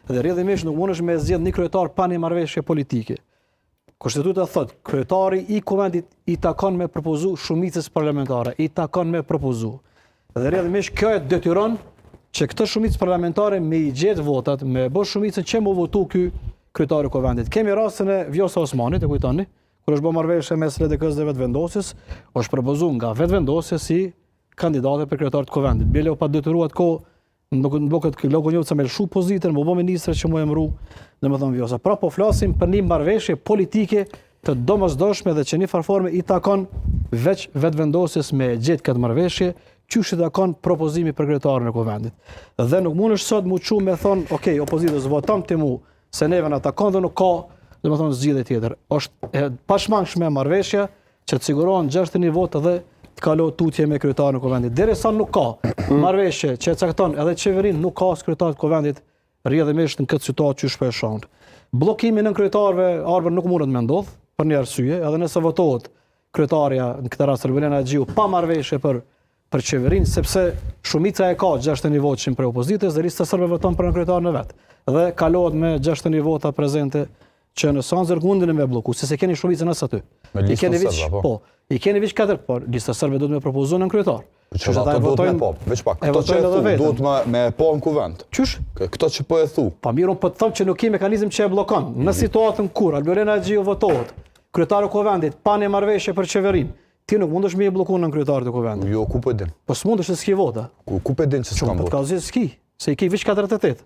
Dhe rrjedhimisht nuk mundesh me zgjedh një kryetar pa një marrëveshje politike. Konstituta thot, kryetari I Kuvendit I takon me propozu shumicës parlamentare, I takon me propozu. Dhe rrjedhimisht kjo e detyron që këtë shumicë parlamentare me I gjetë votat, me bë shumicën që mu votu ky kryetari I Kuvendit. Kemi rastin e Vjosa Osmanit, e kujtoni, kur është bë marrëveshje mes LDK-s dhe vetëvendosjes, është propozuar nga vetëvendosja si kandidate për kryetar të Kuvendit. Bile u pa detyruar kohë nuk këtë logo njëtë me lëshu pozitën, më bë ministre që mu emru, dhe më thonë Vjosa. Pra po flasim për një marrëveshje politike të domosdoshme dhe që një farforme I takon veç vetëvendosjes me gjetë këtë marrëveshje, qysh I takon propozimi për kryetarin e Kuvendit. Dhe nuk mund është sot mu qumë me thonë, okej, opozitës votam të mu, se neve në takon dhe nuk ka, dhe më thonë zgjidhje tjetër. Është pashmangshme marrëveshja që të siguron 61 votë dhe të kalo tutje me kryetarin e Kuvendit. Derisa nuk ka marrëveshje që e cakton edhe qeverin nuk ka as kryetar të Kuvendit rrjedhimisht në këtë situatë që shpe shonë. Bllokimi nën kryetarëve arvën nuk mundet me ndodh për një arsye, edhe nëse votohet kryetarja në këtë rast Albulena Xhiu pa marrëveshje për qeverin, sepse shumica e ka 61 votë për opozitës dhe Lista Serbe voton për në kryetarin e vet. Dhe kalohet me 61 vota prezente që në Sanzër mundin me bloku, se keni shumicën as aty. I keni veç 4, por Lista Serbe duhet me propozuar në kryetar. Që ata duhet me po, veç pak. Këto që e thu, duhet me po në kuvend. Qysh? Këto që po e thu. Pa mirë, po të them që nuk ka mekanizëm që e bllokon. Në situatën kur Albulena Xhiu votohet, kryetari I Kuvendit pa një marrëveshje për qeverin, ti nuk mundesh me I bllokuar në kryetar të Kuvendit. Jo, ku po din. Po s'mundesh se s'ke vota. Ku po din se s'kam vota. Po ka zgjedh s'ki, se I ke veç 48.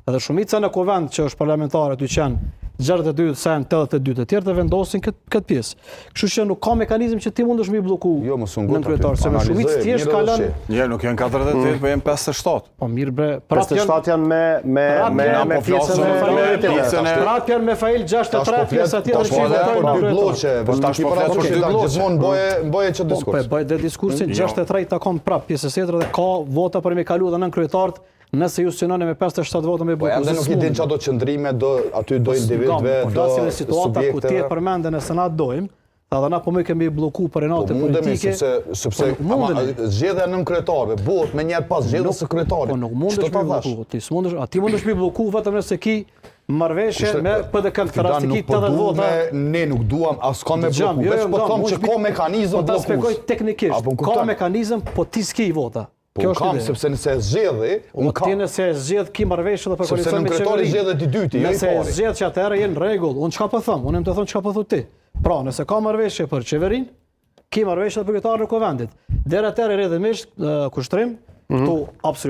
Edhe shumica në Kuvend që është parlamentare ty kanë 62, sa janë 82 të tjerë të vendosin këtë pjesë. Kështu që nuk ka mekanizëm që ti mundesh me I blloku në kryetar, se me shumicë thjesht ka lënë. Jo, nuk janë 48, po janë 57. Po mirë bre, 57 janë me pjesën e prap janë me fail 63 pjesa tjetër që votojnë në kryetar. Po tash po flas për dy blloqe. Gjithmonë bëje çdo diskurs. Po bëj dhe diskursin 63 takon prap pjesës tjetër dhe ka vota për me kalu dhe nën kryetarët. Nëse ju synoni me 57 vota me po ende nuk I din çdo qëndrime aty do individëve, do situata ku ti e përmendën se na dojmë, edhe na po më kemi blloku për renatë politike. Sepse zgjedhja nën kryetarëve bëhet më njëherë pas zgjedhjes së kryetarit. Po nuk mundesh me blloku, ti s'mundesh, ti mundesh me blloku vetëm nëse ki marrëveshje me PDK të rastiki 80 vota. Ne nuk duam as kanë me blloku, vetëm po them që ka mekanizëm bllokues. Po ta shpjegoj teknikisht, ka mekanizëm, po ti s'ke vota. Po kam, sepse nëse zgjedhi, unë kam. Ti nëse zgjedh ki marrëveshje dhe për koalicion me qeveri. Zgjedhjet I dyti, jo I pari. Nëse zgjedh që atëherë jenë në rregull, unë çka po them, unë më të them çka po thu ti. Pra, nëse ka marrëveshje për qeverin, ki marrëveshje për kryetarin e Kuvendit. Deri atëherë rrjedhimisht kushtrim, këtu absolutisht